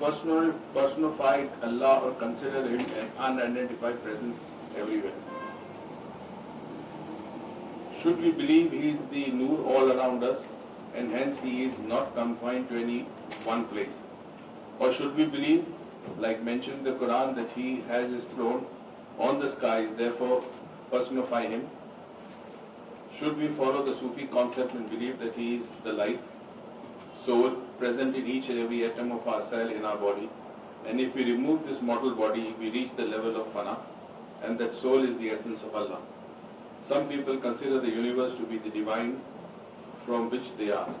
personify Allah or consider him an unidentified presence everywhere? Should we believe he is the Noor all around us and hence he is not confined to any one place? Or should we believe, like mentioned in the Quran, that he has his throne on the skies, therefore personify him? Should we follow the Sufi concept and believe that he is the life, soul, present in each and every atom of our cell in our body, and if we remove this mortal body, we reach the level of fana, and that soul is the essence of Allah? Some people consider the universe to be the divine from which they ask.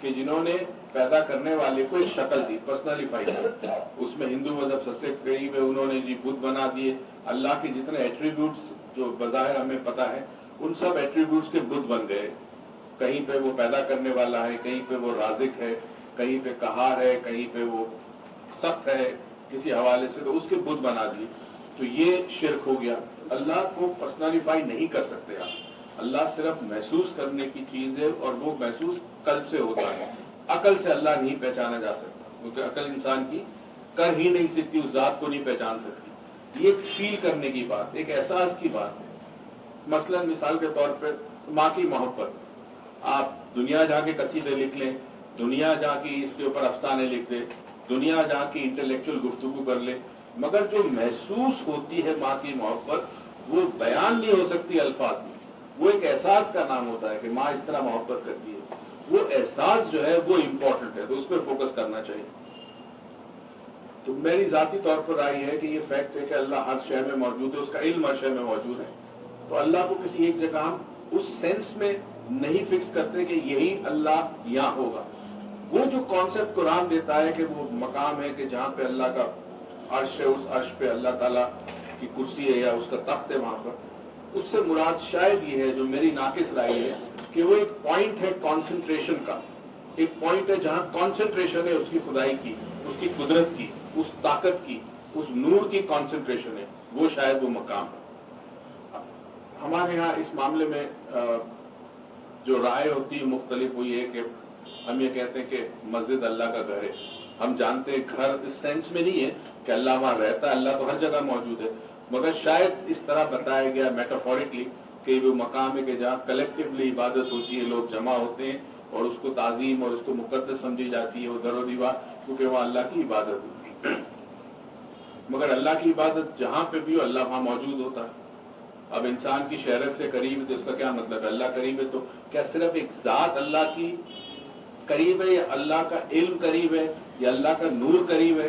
کہ جنہوں نے پیدا کرنے والے کو ایک شکل دی، پرسنالفائی کی. اس میں ہندو مذہب سب سے قریب ہے، انہوں نے جی بدھ بنا دیے. اللہ کے جتنے ایٹریبیوٹس جو بظاہر ہمیں پتا ہے ان سب ایٹریبیوٹس کے بدھ بن گئے. کہیں پہ وہ پیدا کرنے والا ہے، کہیں پہ وہ رازق ہے، کہیں پہ قہار ہے، کہیں پہ وہ سخت ہے کسی حوالے سے، تو اس کے بدھ بنا دیے. تو یہ شرک ہو گیا. اللہ کو پرسنالفائی نہیں کر سکتے آپ. اللہ صرف محسوس کرنے کی چیز ہے، اور وہ محسوس قلب سے ہوتا ہے. عقل سے اللہ نہیں پہچانا جا سکتا، کیونکہ عقل انسان کی کر ہی نہیں سکتی، اس ذات کو نہیں پہچان سکتی. یہ فیل کرنے کی بات، ایک احساس کی بات ہے. مثلا مثال کے طور پر ماں کی محبت، آپ دنیا جا کے قصیدے لکھ لیں، دنیا جا کے اس کے اوپر افسانے لکھ دیں، دنیا جا کے انٹلیکچوئل گفتگو کر لیں، مگر جو محسوس ہوتی ہے ماں کی محبت وہ بیان نہیں ہو سکتی الفاظ میں. وہ ایک احساس کا نام ہوتا ہے کہ ماں اس طرح محبت کرتی ہے. وہ احساس جو ہے وہ امپورٹنٹ ہے، تو اس پہ فوکس کرنا چاہیے. تو میری ذاتی طور پر رائے ہے کہ یہ فیکٹ ہے کہ اللہ ہر شے میں موجود ہے، اس کا علم ہر شے میں موجود ہے. تو اللہ کو کسی ایک جگہ ہم اس سینس میں نہیں فکس کرتے کہ یہی اللہ یہاں ہوگا. وہ جو کانسیپٹ قرآن دیتا ہے کہ وہ مقام ہے کہ جہاں پہ اللہ کا عرش ہے، اس عرش پہ اللہ تعالیٰ کی کرسی ہے یا اس کا تخت ہے وہاں پر، اس سے مراد شاید یہ ہے، جو میری ناقص رائے ہے، کہ وہ ایک پوائنٹ ہے کانسنٹریشن کا. ایک پوائنٹ ہے جہاں کانسنٹریشن ہے اس کی خدائی کی، اس کی قدرت کی، اس طاقت کی، اس نور کی کانسنٹریشن ہے. وہ شاید وہ مقام ہے. ہمارے ہاں اس معاملے میں جو رائے ہوتی ہے مختلف، وہ یہ ہے کہ ہم یہ کہتے ہیں کہ مسجد اللہ کا گھر ہے. ہم جانتے ہیں گھر اس سینس میں نہیں ہے کہ اللہ وہاں رہتا ہے، اللہ تو ہر جگہ موجود ہے، مگر شاید اس طرح بتایا گیا میٹافورکلی کہ وہ مقام ہے کہ جہاں کلیکٹیولی عبادت ہوتی ہے، لوگ جمع ہوتے ہیں اور اس کو تعظیم اور اس کو مقدس سمجھی جاتی ہے، وہ در و دیوار، کیونکہ وہاں اللہ کی عبادت ہوتی ہے. مگر اللہ کی عبادت جہاں پہ بھی ہو اللہ وہاں موجود ہوتا ہے. اب انسان کی شہرت سے قریب ہے تو اس کا کیا مطلب ہے؟ اللہ قریب ہے تو کیا صرف ایک ذات اللہ کی قریب ہے، یا اللہ کا علم قریب ہے، یا اللہ کا نور قریب ہے؟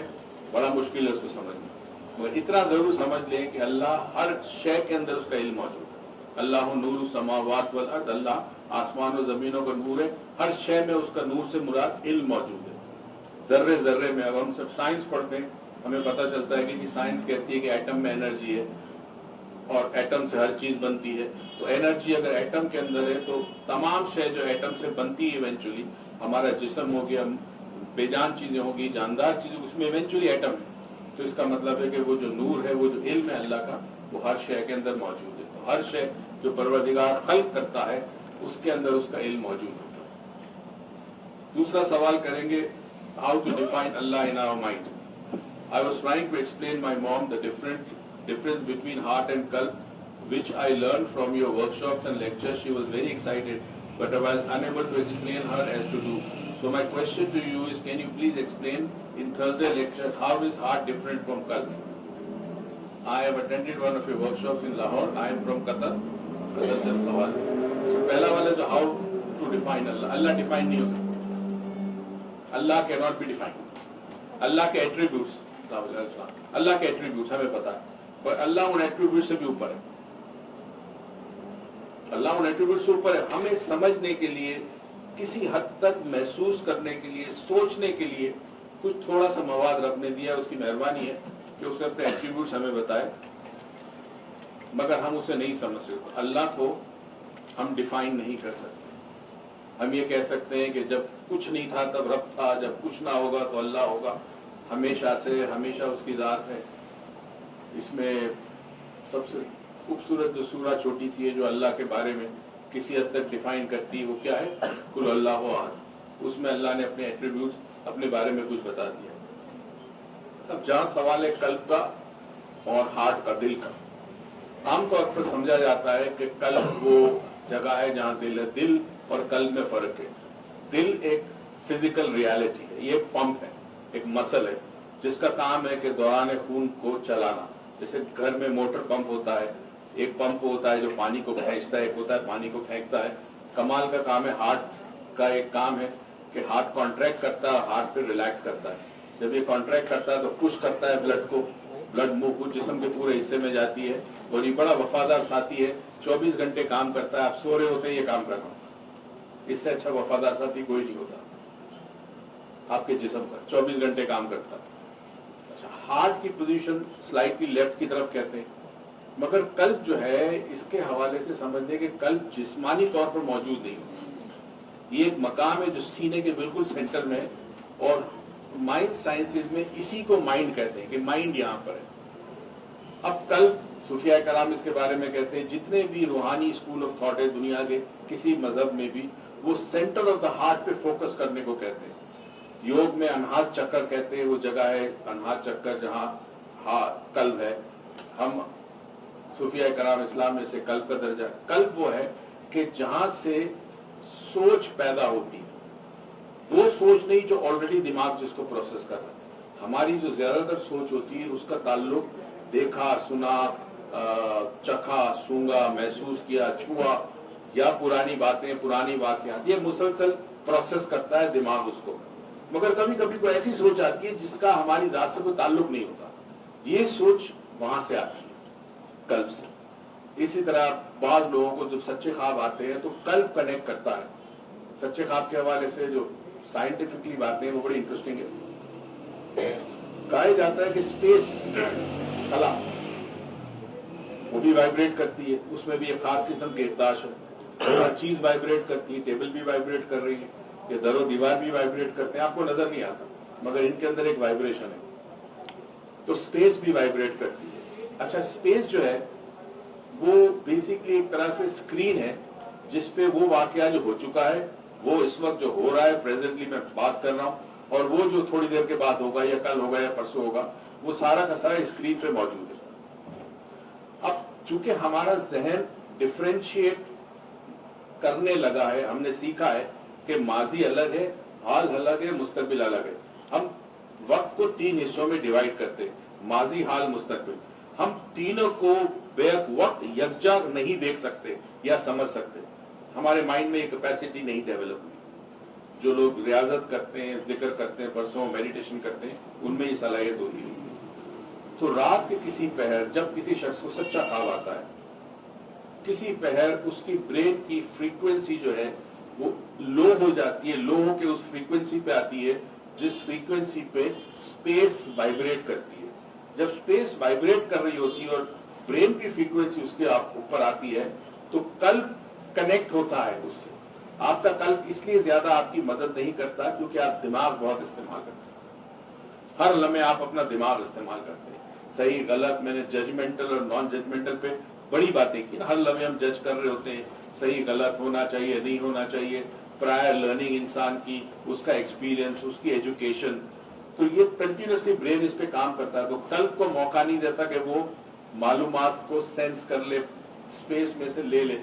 بڑا مشکل ہے اس کو سمجھنا. مگر اتنا ضرور سمجھ لیں کہ اللہ ہر شے کے اندر اس کا علم موجود ہے. اللہ نور السماوات والارض، اللہ آسمان و زمینوں کا نور ہے. ہر شے میں اس کا نور سے مراد علم موجود ہے. ذرے ذرے میں، اگر ہم سب سائنس پڑھتے ہیں ہمیں پتہ چلتا ہے کہ سائنس کہتی ہے کہ ایٹم میں انرجی ہے اور ایٹم سے ہر چیز بنتی ہے. تو انرجی اگر ایٹم کے اندر ہے تو تمام شے جو ایٹم سے بنتی ہے ایونچولی، ہمارا جسم ہو گیا، بے جان چیزیں ہوگی، جاندار چیزیں، اس میں ایونچولی ایٹم ہے. تو اس کا مطلب ہے کہ وہ جو نور ہے، وہ جو علم ہے اللہ کا، وہ ہر شے کے اندر موجود ہے. تو ہر شے جو پروردگار خلق کرتا ہے اس کے اندر اس کا علم موجود ہوتا ہے. دوسرا سوال کریں گے، how to define Allah in our mind. I was trying to explain my mom the difference between heart and qalb, which I learned from your workshops and lectures. She was very excited, but I was unable to explain her as to do. So my question to you is, can you please explain in Thursday lecture how is heart different from qalb? I have attended one of your workshops in Lahore. I am from Qatar. Qatar سے سوال. پہلا والا جو how to define Allah. Allah define نہیں ہو سکتا. اللہ cannot be defined. اللہ کے attributes, اللہ کے attributes ہمیں پتا ہے، پر اللہ ان ایٹریبیوٹ سے بھی اوپر ہے. اللہ ان ایٹریبیوٹ سے اوپر ہے. ہمیں سمجھنے کے لیے، کسی حد تک محسوس کرنے کے لیے، سوچنے کے لیے کچھ تھوڑا سا مواد رب نے دیا. اس کی مہربانی ہے کہ اس کے اپنے ایٹریبیوٹس ہمیں بتائے، مگر ہم اسے نہیں سمجھ سکتے. اللہ کو ہم ڈیفائن نہیں کر سکتے. ہم یہ کہہ سکتے ہیں کہ جب کچھ نہیں تھا تب رب تھا، جب کچھ نہ ہوگا تو اللہ ہوگا. ہمیشہ سے، ہمیشہ اس کی ذات ہے. اس میں سب سے خوبصورت جو سورہ چھوٹی سی ہے جو اللہ کے بارے میں کسی حد تک ڈیفائن کرتی ہے، وہ کیا ہے؟ قل اللہ احد. اس میں اللہ نے اپنے ایٹریبیوٹس، اپنے بارے میں کچھ بتا دیا. اب جہاں سوال ہے قلب کا اور ہارٹ کا، دل کا، عام طور پر سمجھا جاتا ہے کہ قلب وہ جگہ ہے جہاں دل ہے. دل اور قلب میں فرق ہے. دل ایک فزیکل ریالٹی ہے، یہ ایک پمپ ہے، ایک مسل ہے جس کا کام ہے کہ دوران خون کو چلانا. جیسے گھر میں موٹر پمپ ہوتا ہے، ایک پمپ ہوتا ہے جو پانی کو کھینچتا ہے، ایک ہوتا ہے پانی کو پھینکتا ہے. کمال کا کام ہے ہارٹ کا. ایک کام ہے کہ ہارٹ کانٹریکٹ کرتا ہے، ہارٹ پھر ریلیکس کرتا ہے. جب یہ کانٹریکٹ کرتا ہے تو پش کرتا ہے بلڈ کو، بلڈ منہ جسم کے پورے حصے میں جاتی ہے، اور یہ بڑا وفادار ساتھی ہے. 24 گھنٹے کام کرتا ہے. آپ سو رہے ہوتے ہیں یہ کام کر رہا ہوں. اس سے اچھا وفادار ساتھی کوئی نہیں ہوتا. آپ کے جسم کا 24 گھنٹے کام کرتا ہے. اچھا ہارٹ کی پوزیشن سلائٹلی لیفٹ کی طرف کہتے ہیں, مگر قلب جو ہے اس کے حوالے سے سمجھنے کہ قلب جسمانی طور پر موجود نہیں. یہ ایک مقام ہے جو سینے کے بالکل سینٹر میں ہے, اور مائنڈ سائنسز میں اسی کو مائنڈ کہتے ہیں کہ مائنڈ یہاں پر ہے. اب قلب صوفیہ کرام اس کے بارے میں کہتے ہیں, جتنے بھی روحانی اسکول آف تھاٹ ہے دنیا کے کسی مذہب میں بھی, وہ سینٹر آف دا ہارٹ پہ فوکس کرنے کو کہتے ہیں. یوگ میں انہات چکر کہتے ہیں, وہ جگہ ہے انہات چکر جہاں قلب ہے. ہم صوفیہ کرام اسلام میں سے قلب کا درجہ, قلب وہ ہے کہ جہاں سے سوچ پیدا ہوتی ہے, وہ سوچ نہیں جو آلریڈی دماغ جس کو پروسیس کر رہا ہے. ہماری جو زیادہ تر سوچ ہوتی ہے اس کا تعلق دیکھا, سنا, چکھا, سونگا, محسوس کیا, چھوا, یا پرانی باتیں, پرانی واقعات, یہ مسلسل پروسیس کرتا ہے دماغ اس کو. مگر کبھی کبھی کوئی ایسی سوچ آتی ہے جس کا ہماری ذات سے کوئی تعلق نہیں ہوتا, یہ سوچ وہاں سے آتی ہے, قلب سے. اسی طرح بعض لوگوں کو جب سچے خواب آتے ہیں تو قلب کنیکٹ کرتا ہے. سچے خواب کے حوالے سے جو سائنٹیفکلی باتیں ہیں وہ بڑی انٹرسٹنگ ہے. کہا جاتا ہے کہ اسپیس خلا وہ بھی وائبریٹ کرتی ہے, اس میں بھی ایک خاص قسم کی اقداش ہے. ہر چیز وائبریٹ کرتی ہے, ٹیبل بھی وائبریٹ کر رہی ہے, یہ در و دیوار بھی وائبریٹ کرتے ہیں, آپ کو نظر نہیں آتا مگر ان کے اندر ایک وائبریشن ہے. تو اسپیس بھی وائبریٹ کرتی ہے. اچھا اسپیس جو ہے وہ بیسیکلی ایک طرح سے اسکرین ہے جس پہ وہ واقعہ جو ہو چکا ہے, وہ اس وقت جو ہو رہا ہے پریزنٹلی میں بات کر رہا ہوں, اور وہ جو تھوڑی دیر کے بعد ہوگا یا کل ہوگا یا پرسوں ہوگا, وہ سارا کا سارا اسکرین پہ موجود ہے. اب چونکہ ہمارا ذہن ڈفرینشیٹ کرنے لگا ہے, ہم نے سیکھا ہے کہ ماضی الگ ہے, حال الگ ہے, مستقبل الگ ہے. ہم وقت کو 3 حصوں میں ڈیوائڈ کرتے ہیں, ماضی, حال, مستقبل. ہم تینوں کو بیک وقت یکجا نہیں دیکھ سکتے یا سمجھ سکتے. ہمارے مائنڈ میں یہ کیپیسٹی نہیں ڈیولپ ہوئی. جو لوگ ریاضت کرتے ہیں, ذکر کرتے ہیں, برسوں میڈیٹیشن کرتے ہیں, ان میں یہ صلاحیت ہوتی ہے. تو رات کے کسی پہر جب کسی شخص کو سچا خواب آتا ہے, کسی پہر اس کی برین کی فریکوینسی جو ہے وہ لو ہو جاتی ہے, لو ہو کے اس فریکوینسی پہ آتی ہے جس فریکوینسی پہ اسپیس وائبریٹ کرتی ہے. جب اسپیس وائبریٹ کر رہی ہوتی ہے اور برین کی فریکوینسی اس کے اوپر آتی ہے تو قلب کنیکٹ ہوتا ہے اس سے. آپ کا قلب اس لیے زیادہ آپ کی مدد نہیں کرتا کیونکہ آپ دماغ بہت استعمال کرتے ہیں. ہر لمحے آپ اپنا دماغ استعمال کرتے ہیں. صحیح غلط, میں نے ججمنٹل اور نان ججمنٹل پہ بڑی باتیں کی. ہر لمحے ہم جج کر رہے ہوتے ہیں, صحیح غلط ہونا چاہیے, نہیں ہونا چاہیے, پرائر لرننگ انسان کی, اس کا ایکسپیرینس, اس کی ایجوکیشن, تو یہ کنٹینیوسلی برین اس پہ کام کرتا ہے. تو قلب کو موقع نہیں دیتا کہ وہ معلومات کو سینس کر لے, اسپیس میں سے لے لے.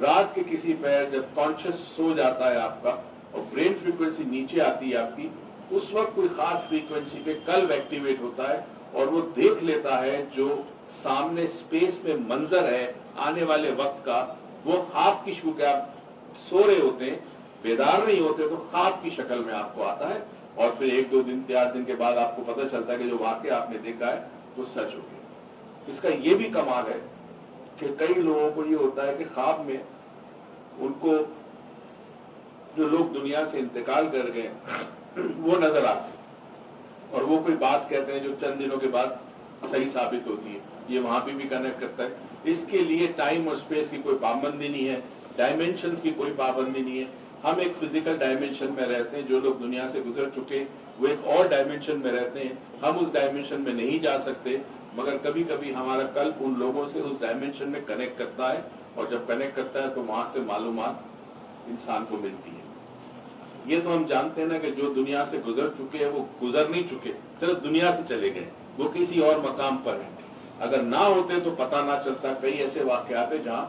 رات کے کسی پہر جب کانشیس سو جاتا ہے آپ کا اور برین فریکوینسی نیچے آتی ہے آپ کی, اس وقت کوئی خاص فریکوینسی پہ قلب ایکٹیویٹ ہوتا ہے اور وہ دیکھ لیتا ہے جو سامنے اسپیس میں منظر ہے آنے والے وقت کا. وہ خواب کی شکل, آپ سو رہے ہوتے ہیں, بیدار نہیں ہوتے, تو خواب کی شکل میں آپ کو آتا ہے, اور پھر 1-2 دن 4 دن کے بعد آپ کو پتہ چلتا ہے کہ جو واقعہ آپ نے دیکھا ہے وہ سچ ہو گیا. اس کا یہ بھی کمال ہے کہ کئی لوگوں کو یہ ہوتا ہے کہ خواب میں ان کو جو لوگ دنیا سے انتقال کر گئے وہ نظر آتے ہیں اور وہ کوئی بات کہتے ہیں جو چند دنوں کے بعد صحیح ثابت ہوتی ہے. یہ وہاں پہ بھی کنیکٹ کرتا ہے. اس کے لیے ٹائم اور اسپیس کی کوئی پابندی نہیں ہے, ڈائمینشنز کی کوئی پابندی نہیں ہے. ہم ایک فزیکل ڈائمینشن میں رہتے ہیں, جو لوگ دنیا سے گزر چکے وہ ایک اور ڈائمینشن میں رہتے ہیں. ہم اس ڈائمینشن میں نہیں جا سکتے, مگر کبھی کبھی ہمارا قلب ان لوگوں سے اس ڈائمینشن میں کنیکٹ کرتا ہے, اور جب کنیکٹ کرتا ہے تو وہاں سے معلومات انسان کو ملتی ہے. یہ تو ہم جانتے ہیں نا کہ جو دنیا سے گزر چکے ہیں وہ گزر نہیں چکے, صرف دنیا سے چلے گئے, وہ کسی اور مقام پر ہیں. اگر نہ ہوتے تو پتہ نہ چلتا. کئی ایسے واقعات ہیں جہاں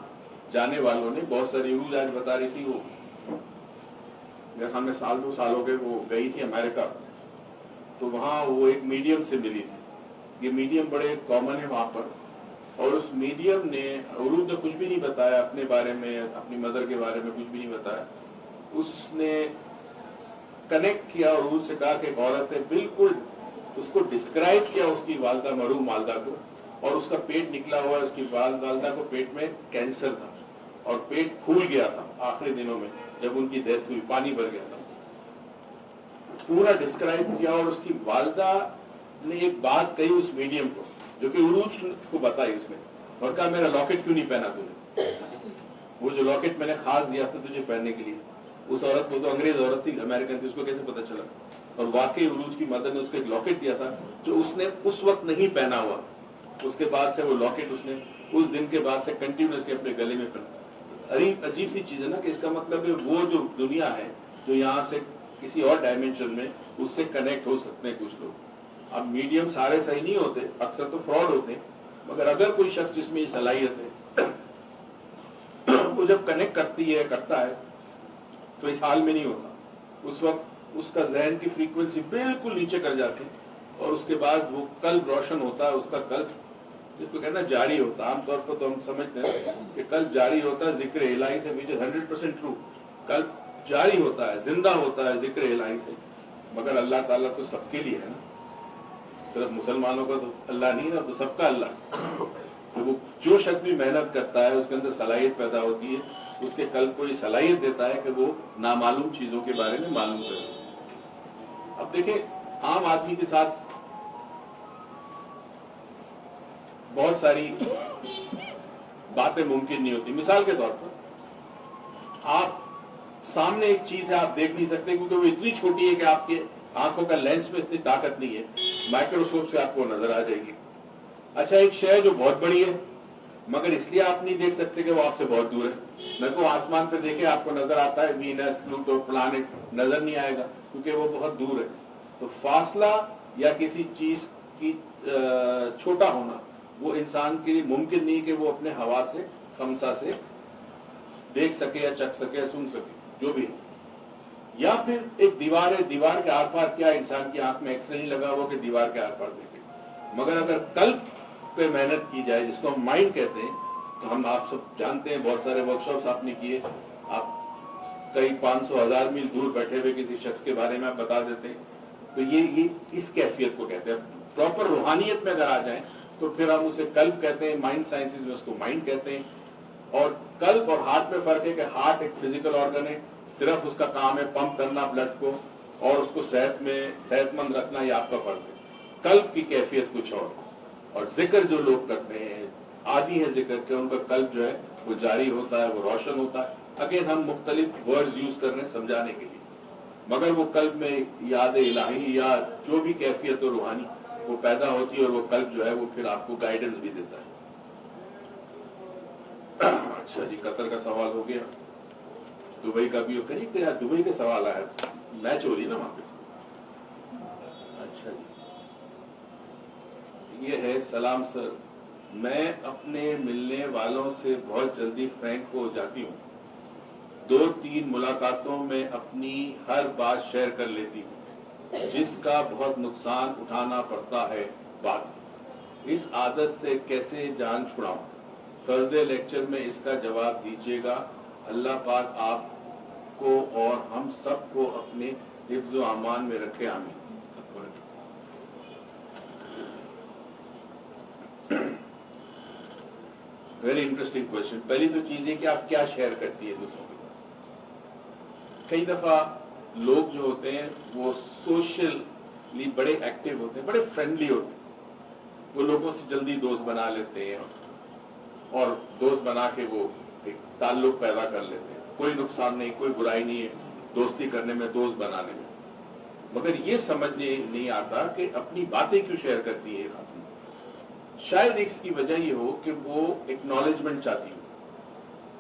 جانے والوں نے, بہت ساری روز آج بتا رہی تھی, وہ میرے خیال میں 2 سال ہو گئے, وہ گئی تھی امریکہ, تو وہاں وہ ایک میڈیم سے ملی تھی. یہ میڈیم بڑے کامن ہے وہاں پر, اور اس میڈیم نے عروج نے کچھ بھی نہیں بتایا اپنے بارے میں, اپنی مدر کے بارے میں کچھ بھی نہیں بتایا. اس نے کنیکٹ کیا اور عروج سے کہا کہ ایک عورت ہے, بالکل اس کو ڈسکرائب کیا اس کی والدہ, مرحوم والدہ کو, اور اس کا پیٹ نکلا ہوا, اس کی والدہ کو پیٹ میں کینسر تھا اور پیٹ پھول گیا تھا آخری دنوں میں جب ان کی ڈیتھ ہوئی, پانی بھر گیا تھا. پورا ڈسکرائب کیا اور اس کی والدہ نے ایک بات کہی اس میڈیم کو جو کہ عروج کو بتائی اس نے، اور کہا میرا لاکٹ کیوں نہیں پہنا تم نے؟ وہ جو لاکٹ میں نے خاص دیا تھا تجھے پہننے کے لیے، اس عورت کو، تو انگریز عورت تھی، امریکن تھی، اس کو کیسے پتا چلا؟ اور واقعی عروج کی مدر نے اس کو ایک لاکٹ دیا تھا جو اس نے اس وقت نہیں پہنا ہوا، اس کے بعد سے وہ لاکٹ اس نے اس دن کے بعد سے کنٹینیوسلی اپنے گلے میں پہنا۔ عجیب سی چیز ہے نا، کہ اس کا مطلب ہے وہ جو دنیا ہے جو یہاں سے کسی اور ڈائمینشن میں اس سے کنیکٹ ہو سکتے ہیں کچھ لوگ۔ اب میڈیم سارے صحیح نہیں ہوتے، اکثر تو فراڈ ہوتے ہیں، مگر اگر کوئی شخص جس میں یہ صلاحیت ہے وہ جب کنیکٹ کرتا ہے تو اس حال میں نہیں ہوتا، اس وقت اس کا ذہن کی فریکوینسی بالکل نیچے کر جاتی، اور اس کے بعد وہ قلب روشن ہوتا ہے، اس کا قلب جس کو کہنا جاری ہوتا ہے۔ عام طور پر تو ہم سمجھتے ہیں کہ قلب جاری ہوتا ہے ذکر الہی سے، which is 100% ٹرو، قلب جاری ہوتا ہے، زندہ ہوتا ہے ذکر الہی سے، مگر اللہ تعالیٰ تو سب کے لیے ہے نا، صرف مسلمانوں کا تو اللہ نہیں نا، تو سب کا اللہ۔ تو وہ جو شخص بھی محنت کرتا ہے اس کے اندر صلاحیت پیدا ہوتی ہے، اس کے قلب کو یہ صلاحیت دیتا ہے کہ وہ نامعلوم چیزوں کے بارے میں معلوم کرے۔ اب دیکھیں عام آدمی کے ساتھ بہت ساری باتیں ممکن نہیں ہوتی۔ مثال کے طور پر آپ سامنے ایک چیز ہے آپ دیکھ نہیں سکتے کیونکہ وہ اتنی چھوٹی ہے کہ آپ کے آنکھوں کا لینس میں اتنی طاقت نہیں ہے، مائکروسکوپ سے آپ کو نظر آ جائے گی۔ اچھا ایک شے جو بہت بڑی ہے مگر اس لیے آپ نہیں دیکھ سکتے کہ وہ آپ سے بہت دور ہے۔ نہ تو آسمان سے دیکھے آپ کو نظر آتا ہے وینس، پلوٹو، پلانٹ نظر نہیں آئے گا کیونکہ وہ بہت دور ہے۔ تو فاصلہ یا کسی چیز کی چھوٹا ہونا وہ انسان کے لیے ممکن نہیں کہ وہ اپنے حواس سے خمسہ سے دیکھ سکے یا چکھ سکے یا سن سکے جو بھی ہے۔ یا پھر ایک دیوار ہے، دیوار کے آر پار کیا انسان کی آنکھ میں ایکس رے نہیں لگا ہوا کہ دیوار کے آر پار دیکھے، مگر اگر قلب پہ محنت کی جائے جس کو ہم مائنڈ کہتے ہیں، تو ہم آپ سب جانتے ہیں، بہت سارے ورکشاپس آپ نے کیے، آپ کئی 500,000 میل دور بیٹھے ہوئے کسی شخص کے بارے میں آپ بتا دیتے ہیں، تو یہ اس کیفیت کو کہتے ہیں۔ پراپر روحانیت میں اگر آ جائیں تو پھر ہم اسے قلب کہتے ہیں، مائنڈ سائنسز میں اس کو مائنڈ کہتے ہیں۔ اور قلب اور ہارٹ میں فرق ہے کہ ہارٹ ایک فزیکل آرگن ہے، صرف اس کا کام ہے پمپ کرنا بلڈ کو اور اس کو صحت مند رکھنا، یہ آپ کا فرض ہے۔ قلب کی کیفیت کچھ اور ذکر جو لوگ کرتے ہیں، عادی ہے ذکر کے، ان کا قلب جو ہے وہ جاری ہوتا ہے، وہ روشن ہوتا ہے۔ اگین ہم مختلف ورڈز یوز کر رہے ہیں سمجھانے کے لیے، مگر وہ قلب میں یاد الہی یا جو بھی کیفیت و روحانی وہ پیدا ہوتی ہے، اور وہ قلب جو ہے وہ پھر آپ کو گائیڈنس بھی دیتا ہے۔ اچھا جی، قطر کا سوال ہو گیا، دبئی کا بھی ہو کہیں دبئی کا سوال آیا، میچ ہو رہی ہے نا وہاں پہ۔ اچھا جی، یہ ہے سلام سر، میں اپنے ملنے والوں سے بہت جلدی فرینک ہو جاتی ہوں، 2-3 ملاقاتوں میں اپنی ہر بات شیئر کر لیتی ہوں، جس کا بہت نقصان اٹھانا پڑتا ہے بعد۔ اس عادت سے کیسے جان چھڑاؤں؟ تھرسڈے لیکچر میں اس کا جواب دیجیے گا۔ اللہ پاک آپ کو اور ہم سب کو اپنے حفظ و امان میں رکھے، آمین۔ Very interesting question. پہلی تو چیز ہے کہ آپ کیا شیئر کرتی ہے دوسروں کے ساتھ۔ کئی دفعہ لوگ جو ہوتے ہیں وہ سوشلی بڑے ایکٹیو ہوتے ہیں، بڑے فرینڈلی ہوتے ہیں، وہ لوگوں سے جلدی دوست بنا لیتے ہیں اور دوست بنا کے وہ ایک تعلق پیدا کر لیتے ہیں۔ کوئی نقصان نہیں، کوئی برائی نہیں ہے دوستی کرنے میں، دوست بنانے میں، مگر یہ سمجھنے نہیں آتا کہ اپنی باتیں کیوں شیئر کرتی ہے خاتون۔ شاید اس کی وجہ یہ ہو کہ وہ اکنالجمنٹ چاہتی ہو،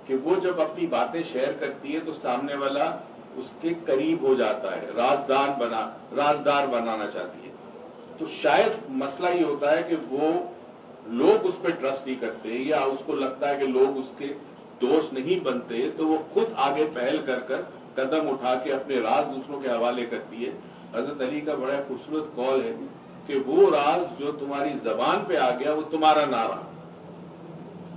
کہ وہ جب اپنی باتیں شیئر کرتی ہے تو سامنے والا اس کے قریب ہو جاتا ہے، رازدار بنانا چاہتی ہے۔ تو شاید مسئلہ یہ ہوتا ہے کہ وہ لوگ اس پہ ٹرسٹ نہیں کرتے، یا اس کو لگتا ہے کہ لوگ اس کے دوست نہیں بنتے، تو وہ خود آگے پہل کر قدم اٹھا کے اپنے راز دوسروں کے حوالے کرتی ہے۔ حضرت علی کا بڑا خوبصورت قول ہے کہ وہ راز جو تمہاری زبان پہ آ گیا وہ تمہارا نہ رہا،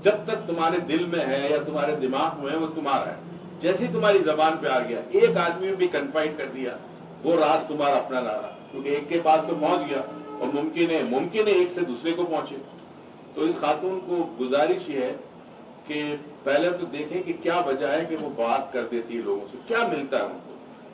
جب تک تمہارے دل میں ہے یا تمہارے دماغ میں ہے وہ تمہارا ہے، جیسے تمہاری زبان پہ آ گیا ایک آدمی بھی کنفائن کر دیا وہ راز تمہارا اپنا نہ رہا، کیونکہ ایک کے پاس تو پہنچ گیا اور ممکن ہے ایک سے دوسرے کو پہنچے۔ تو اس خاتون کو گزارش یہ ہے کہ پہلے تو دیکھیں کہ کیا وجہ ہے کہ وہ بات کر دیتی ہے لوگوں سے، کیا ملتا ہے ان کو،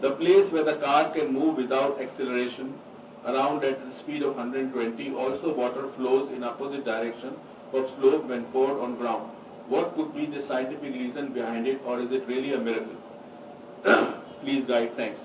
the place where the car can move without acceleration around at the speed of 120, also water flows in opposite direction of slope when poured on ground. What could be the scientific reason behind it, or is it really a miracle? Please guide, thanks.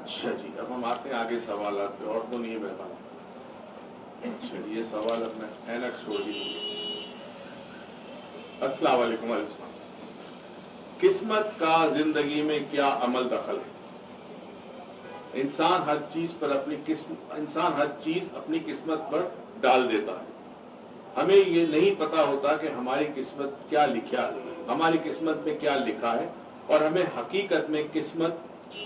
اچھا جی، اب ہم آتے ہیں آگے سوالات پہ، اور تو نہیں ہے میرے پاس۔ اچھا یہ سوال اب میں اینک چھوڑ دی۔ السلام علیکم۔ وعلیکم السلام۔ قسمت کا زندگی میں کیا عمل دخل ہے؟ انسان ہر چیز اپنی قسمت پر ڈال دیتا ہے۔ ہمیں یہ نہیں پتا ہوتا کہ ہماری قسمت کیا لکھا ہے، ہماری قسمت میں کیا لکھا ہے، اور ہمیں حقیقت میں قسمت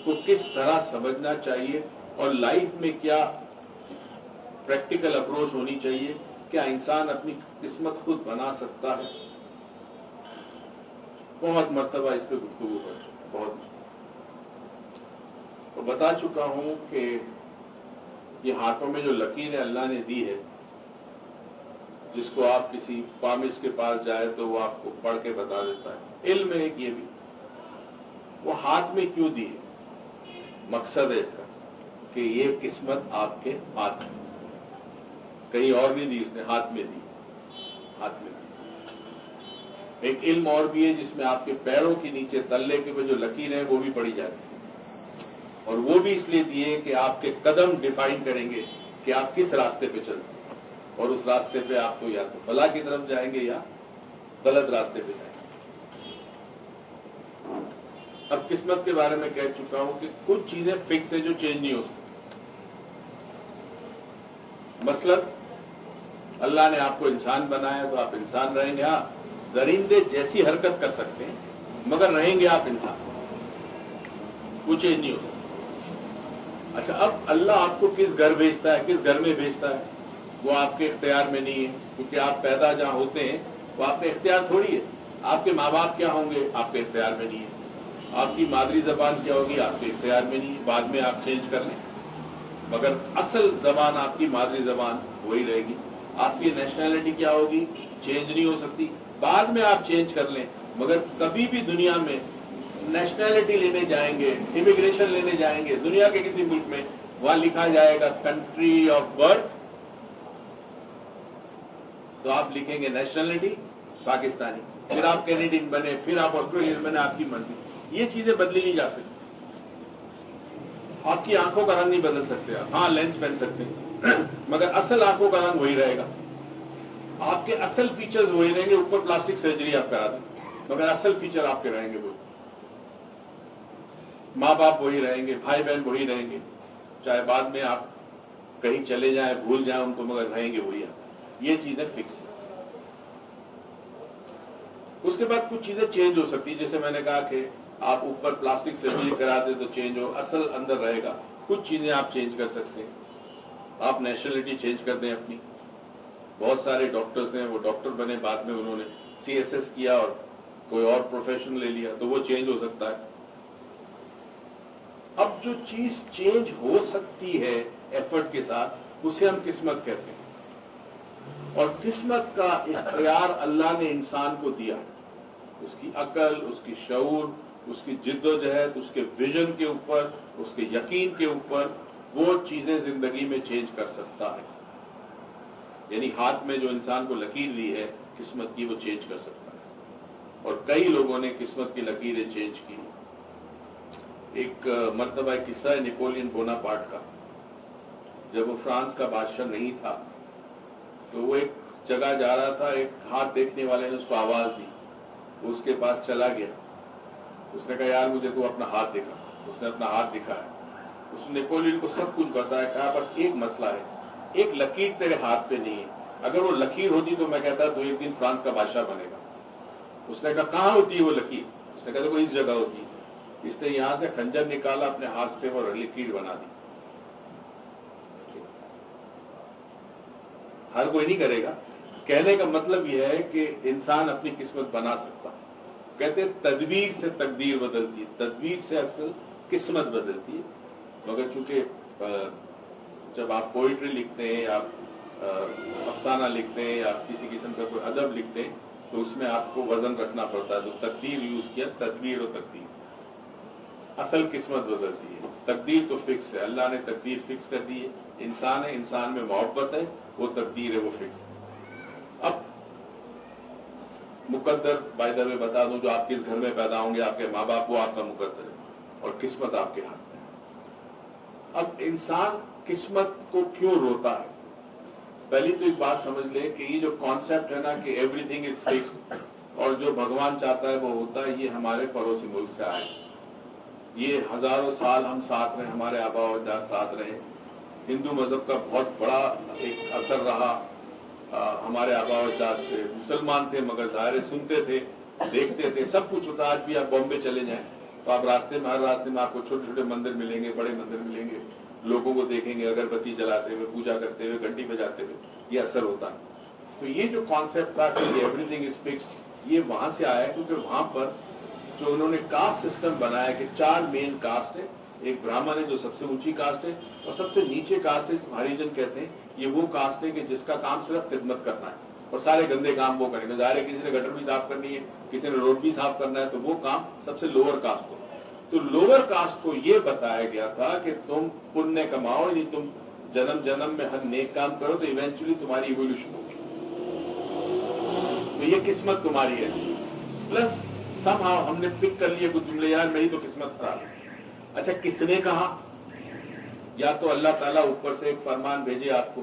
کو کس طرح سمجھنا چاہیے، اور لائف میں کیا پریکٹیکل اپروچ ہونی چاہیے۔ کیا انسان اپنی قسمت خود بنا سکتا ہے؟ بہت مرتبہ اس پہ گفتگو ہے، بہت تو بتا چکا ہوں کہ یہ ہاتھوں میں جو لکیر اللہ نے دی ہے، جس کو آپ کسی پامس کے پاس جائے تو وہ آپ کو پڑھ کے بتا دیتا ہے۔ علم ہے ایک یہ بھی، وہ ہاتھ میں کیوں دی ہے؟ مقصد ہے اس کا کہ یہ قسمت آپ کے ہاتھ میں، کہیں اور نہیں دی، اس نے ہاتھ میں دی، ہاتھ میں دی۔ ایک علم اور بھی ہے جس میں آپ کے پیروں کے نیچے تلے کے جو لکیر ہے وہ بھی پڑی جاتی ہے، اور وہ بھی اس لیے دیے کہ آپ کے قدم ڈیفائن کریں گے کہ آپ کس راستے پہ چلتے ہیں، اور اس راستے پہ آپ تو یا تو فلاح کی طرف جائیں گے یا غلط راستے پہ جائیں گے۔ اب قسمت کے بارے میں کہہ چکا ہوں کہ کچھ چیزیں فکس ہے جو چینج نہیں ہو سکتی۔ مثلا اللہ نے آپ کو انسان بنایا تو آپ انسان رہیں گے، ہاں درندے جیسی حرکت کر سکتے ہیں مگر رہیں گے آپ انسان، وہ چینج نہیں ہو سکتا۔ اچھا اب اللہ آپ کو کس گھر بھیجتا ہے، کس گھر میں بھیجتا ہے، وہ آپ کے اختیار میں نہیں ہے، کیونکہ آپ پیدا جہاں ہوتے ہیں وہ آپ کا اختیار تھوڑی ہے۔ آپ کے ماں باپ کیا ہوں گے، آپ کے اختیار میں نہیں ہے۔ آپ کی مادری زبان کیا ہوگی، آپ کے اختیار میں نہیں ہے، بعد میں آپ چینج کر لیں، مگر اصل زبان آپ کی مادری زبان وہی رہے گی۔ آپ کی نیشنلٹی کیا ہوگی، چینج نہیں ہو سکتی، بعد میں آپ چینج کر لیں، مگر کبھی بھی دنیا میں نیشنلٹی لینے جائیں گے، امیگریشن لینے جائیں گے دنیا کے کسی ملک میں، وہاں لکھا جائے گا کنٹری آف برتھ، تو آپ لکھیں گے نیشنلٹی پاکستانی، پھر آپ کینیڈین بنے، پھر آپ آسٹریلین بنے، آپ کی مرضی۔ یہ چیزیں بدلی نہیں جا سکتی۔ آپ کی آنکھوں کا رنگ نہیں بدل سکتے آپ، ہاں لینس پہن سکتے ہیں مگر اصل آنکھوں کا رنگ وہی رہے گا، آپ کے اصل فیچرز وہی رہیں گے، اوپر پلاسٹک سرجری آپ کرا دیں مگر اصل فیچر آپ کے رہیں گے وہی۔ ماں باپ وہی رہیں گے، بھائی بہن وہی رہیں گے، چاہے بعد میں آپ کہیں چلے جائیں، بھول جائیں ان کو، مگر رہیں گے وہی آپ۔ یہ چیزیں فکس ہیں۔ اس کے بعد کچھ چیزیں چینج ہو سکتی ہیں، جیسے میں نے کہا کہ آپ اوپر پلاسٹک سرجری کرا دیں تو چینج ہو، اصل اندر رہے گا۔ کچھ چیزیں آپ چینج کر سکتے ہیں، آپ نیشنلٹی چینج کر دیں اپنی۔ بہت سارے ڈاکٹرز ہیں، وہ ڈاکٹر بنے، بعد میں انہوں نے CSS کیا اور کوئی اور پروفیشن لے لیا، تو وہ چینج ہو سکتا ہے۔ اب جو چیز چینج ہو سکتی ہے ایفرٹ کے ساتھ، اسے ہم قسمت کہتے ہیں، اور قسمت کا اختیار اللہ نے انسان کو دیا، اس کی عقل، اس کی شعور، اس کی جد و جہد، اس کے ویژن کے اوپر، اس کے یقین کے اوپر وہ چیزیں زندگی میں چینج کر سکتا ہے۔ یعنی ہاتھ میں جو انسان کو لکیر لی ہے قسمت کی، وہ چینج کر سکتا ہے، اور کئی لوگوں نے قسمت کی لکیریں چینج کی۔ ایک مرتبہ ایک قصہ ہے نیپولین بوناپارٹ کا۔ جب وہ فرانس کا بادشاہ نہیں تھا تو وہ ایک جگہ جا رہا تھا، ایک ہاتھ دیکھنے والے نے اس کو آواز دی، وہ اس کے پاس چلا گیا، اس نے کہا یار مجھے تو اپنا ہاتھ دکھا۔ اس نے اپنا ہاتھ دکھایا، اس نے نیپولین کو سب کچھ بتایا، کہا بس ایک مسئلہ ہے، ایک لکیر تیرے ہاتھ پہ نہیں ہے، اگر وہ لکیر ہوتی تو میں کہتا تو ایک دن فرانس کا بادشاہ بنے گا۔ اس نے کہا کہاں ہوتی ہے وہ لکیر؟ اس نے کہا دیکھو اس جگہ ہوتی ہے۔ اس نے یہاں سے خنجر نکالا، اپنے ہاتھ سے وہ لکیر بنا دی۔ ہر کوئی نہیں کرے گا، کہنے کا مطلب یہ ہے کہ انسان اپنی قسمت بنا سکتا ہے۔ کہتے ہیں تدبیر سے تقدیر بدلتی ہے، تدبیر سے اصل قسمت بدلتی ہے، مگر چونکہ جب آپ پوئٹری لکھتے ہیں یا افسانہ لکھتے ہیں یا کسی قسم کا کوئی ادب لکھتے ہیں تو اس میں آپ کو وزن رکھنا پڑتا ہے۔ تو تقدیر یوز کیا، تدبیر و تقدیر، اصل قسمت بدلتی ہے، تقدیر تو فکس ہے، اللہ نے تقدیر فکس کر دی ہے، انسان ہے، انسان میں محبت ہے، وہ تقدیر ہے، وہ فکس ہے۔ اب مقدر بائی دا وے بتا دوں، جو آپ کس گھر میں پیدا ہوں گے، آپ کے ماں باپ، وہ آپ کا مقدر ہے، اور قسمت آپ کے ہاتھ میں ہے۔ اب انسان قسمت کو کیوں روتا ہے؟ پہلی تو ایک بات سمجھ لیں کہ یہ جو کانسیپٹ ہے نا کہ ایوری تھنگ از فکسڈ اور جو بھگوان چاہتا ہے وہ ہوتا ہے، یہ ہمارے پڑوسی ملک سے آئے. یہ ہزاروں سال ہم ساتھ رہے، ہمارے آبا و اجداد ساتھ رہے. ہندو مذہب کا بہت بڑا ایک اثر رہا ہمارے آبا و اجداد سے. مسلمان تھے مگر ظاہر سنتے تھے، دیکھتے تھے، سب کچھ ہوتا. آج بھی آپ بامبے چلے جائیں تو آپ راستے میں، ہر راستے میں آپ کو چھوٹے چھوٹے مندر ملیں گے، بڑے مندر ملیں گے، لوگوں کو دیکھیں گے اگربتی جلاتے ہوئے، پوجا کرتے ہوئے، گھنٹی بجاتے ہوئے. یہ اثر ہوتا ہے. تو یہ جو کانسیپٹ تھا کہ ایوری تھنگ از فکسڈ، یہ وہاں سے آیا کیونکہ وہاں پر جو انہوں نے کاسٹ سسٹم بنایا کہ 4 مین کاسٹ ہے. ایک برہمن ہے جو سب سے اونچی کاسٹ ہے، اور سب سے نیچے کاسٹ ہے ہریجن کہتے ہیں. یہ وہ کاسٹ ہے کہ جس کا کام صرف خدمت کرنا ہے اور سارے گندے کام وہ کریں گے. ظاہر ہے کسی نے گٹر بھی صاف کرنی ہے، کسی نے روڈ بھی صاف کرنا ہے، تو وہ کام سب سے لوور کاسٹ کو. تو لوور کاسٹ کو یہ بتایا گیا تھا کہ تم پنیہ کماؤ، یعنی تم جنم جنم میں ہر نیک کام کرو تو ایونچولی تمہاری ایولیوشن ہوگی. تو یہ قسمت تمہاری ہے. پلس سم ہاؤ ہم نے پک کر لیے کچھ جملے، یار میری تو قسمت خراب ہے. اچھا کس نے کہا؟ یا تو اللہ تعالیٰ اوپر سے ایک فرمان بھیجے آپ کو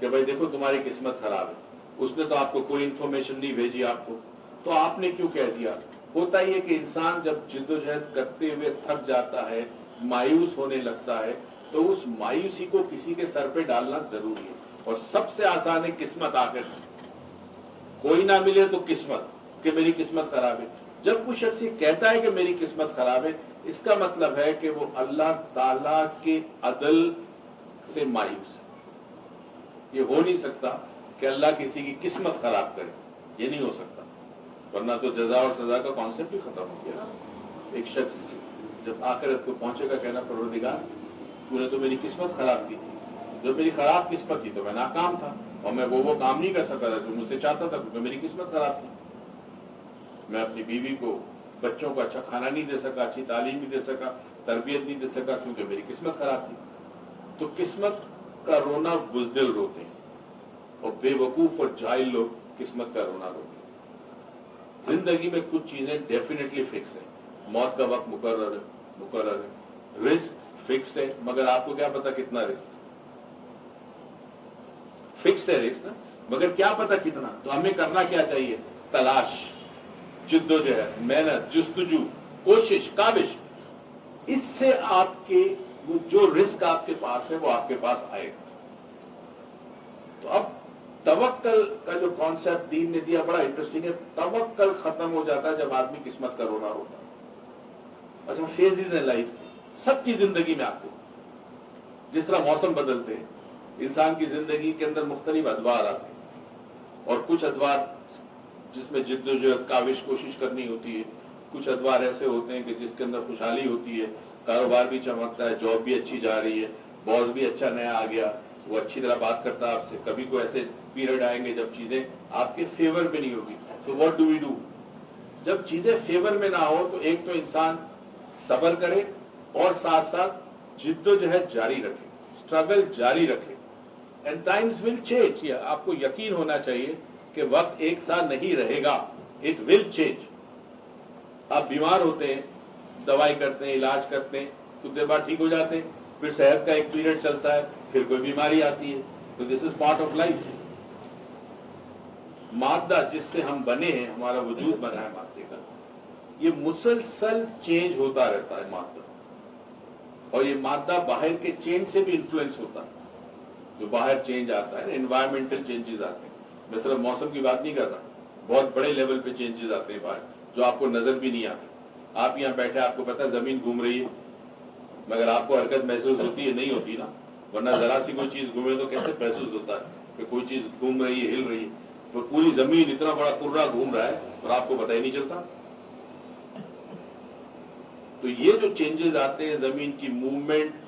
کہ بھائی دیکھو تمہاری قسمت خراب ہے. اس نے تو آپ کو کوئی انفارمیشن نہیں بھیجی آپ کو، تو آپ نے کیوں کہہ دیا؟ ہوتا ہی ہے کہ انسان جب جد و جہد کرتے ہوئے تھک جاتا ہے، مایوس ہونے لگتا ہے، تو اس مایوسی کو کسی کے سر پہ ڈالنا ضروری ہے. اور سب سے آسان ہے قسمت. آخر کوئی نہ ملے تو قسمت، کہ میری قسمت خراب ہے. جب کوئی شخص یہ کہتا ہے کہ میری قسمت خراب ہے، اس کا مطلب ہے کہ وہ اللہ تعالی کے عدل سے مایوس ہے. یہ ہو نہیں سکتا کہ اللہ کسی کی قسمت خراب کرے، یہ نہیں ہو سکتا، ورنہ تو جزا اور سزا کا کانسیپٹ ہی ختم ہو گیا. ایک شخص جب آخرت کو پہنچے گا کہنا پروردگار تو نے تو میری قسمت خراب کی تھی. جب میری خراب قسمت تھی تو میں ناکام تھا اور میں وہ کام نہیں کر سکتا تھا جو مجھ سے چاہتا تھا کیونکہ میری قسمت خراب تھی. میں اپنی بیوی کو، بچوں کو اچھا کھانا نہیں دے سکا، اچھی تعلیم نہیں دے سکا، تربیت نہیں دے سکا کیونکہ میری قسمت خراب تھی. تو قسمت کا رونا بزدل روتے ہیں اور بے وقوف اور جاہل لوگ قسمت کا رونا روتے ہیں. زندگی میں کچھ چیزیں ڈیفینیٹلی فکس ہیں. موت کا وقت مقرر ہے، رزق فکسڈ ہے، مگر آپ کو کیا پتا کتنا رزق فکسڈ ہے. رزق نا، مگر کیا پتا کتنا. تو ہمیں کرنا کیا چاہیے؟ تلاش، جد و جہد، محنت، جستجو، کوشش، کاوش. اس سے آپ کے جو رزق آپ کے پاس ہے وہ آپ کے پاس آئے گا. تو اب توکل کا جو کانسیپٹ دین نے دیا بڑا انٹرسٹنگ ہے. توکل ختم ہو جاتا ہے جب آدمی قسمت کا رونا روتا ہے. اچھا فیزز ہیں لائف، سب کی زندگی میں آپ کو جس طرح موسم بدلتے ہیں، انسان کی زندگی کے اندر مختلف ادوار آتے ہیں، اور کچھ ادوار جس میں جد و جہد، کاوش، کوشش کرنی ہوتی ہے. کچھ ادوار ایسے ہوتے ہیں کہ جس کے اندر خوشحالی ہوتی ہے، کاروبار بھی چمکتا ہے، جاب بھی اچھی جا رہی ہے، باس بھی اچھا نیا آ گیا، وہ اچھی طرح بات کرتا ہے آپ سے. کبھی کوئی ایسے پیریڈ آئیں گے جب چیزیں آپ کے فیور میں نہیں ہوگی. تو واٹ ڈو وی ڈو؟ جب چیزیں فیور میں نہ ہو تو ایک تو انسان صبر کرے اور ساتھ ساتھ جد و جہد جاری رکھے، اسٹرگل جاری رکھے. And Times will change. آپ کو یقین ہونا چاہیے کہ وقت ایک سا نہیں رہے گا. It will change. آپ بیمار ہوتے ہیں، دوائی کرتے ہیں، علاج کرتے ہیں، کچھ دیر بعد ٹھیک ہو جاتے ہیں، پھر صحت کا ایک پیریڈ چلتا ہے، پھر کوئی بیماری آتی ہے. تو دس از پارٹ آف لائف. مادہ جس سے ہم بنے ہیں، ہمارا وجود بنا ہے مادے کا، یہ مسلسل چینج ہوتا رہتا ہے مادہ. اور یہ مادہ باہر کے چینج سے بھی انفلوئنس ہوتا ہے. جو باہر چینج آتا ہے، انوائرمنٹل چینجز آتے ہیں. میں صرف موسم کی بات نہیں کر رہا، بہت بڑے لیول پہ چینجز آتے ہیں باہر جو آپ کو نظر بھی نہیں آتے. آپ یہاں بیٹھے، آپ کو پتا زمین گھوم رہی ہے، مگر آپ کو حرکت محسوس ہوتی ہے؟ نہیں ہوتی نا. ورنہ ذرا سی کوئی چیز گھومے تو کیسے محسوس ہوتا ہے کہ کوئی چیز گھوم رہی ہے، ہل رہی ہے. تو پوری زمین اتنا بڑا کرہ گھوم رہا ہے اور آپ کو پتہ ہی نہیں چلتا. تو یہ جو چینجز آتے ہیں، زمین کی موومنٹ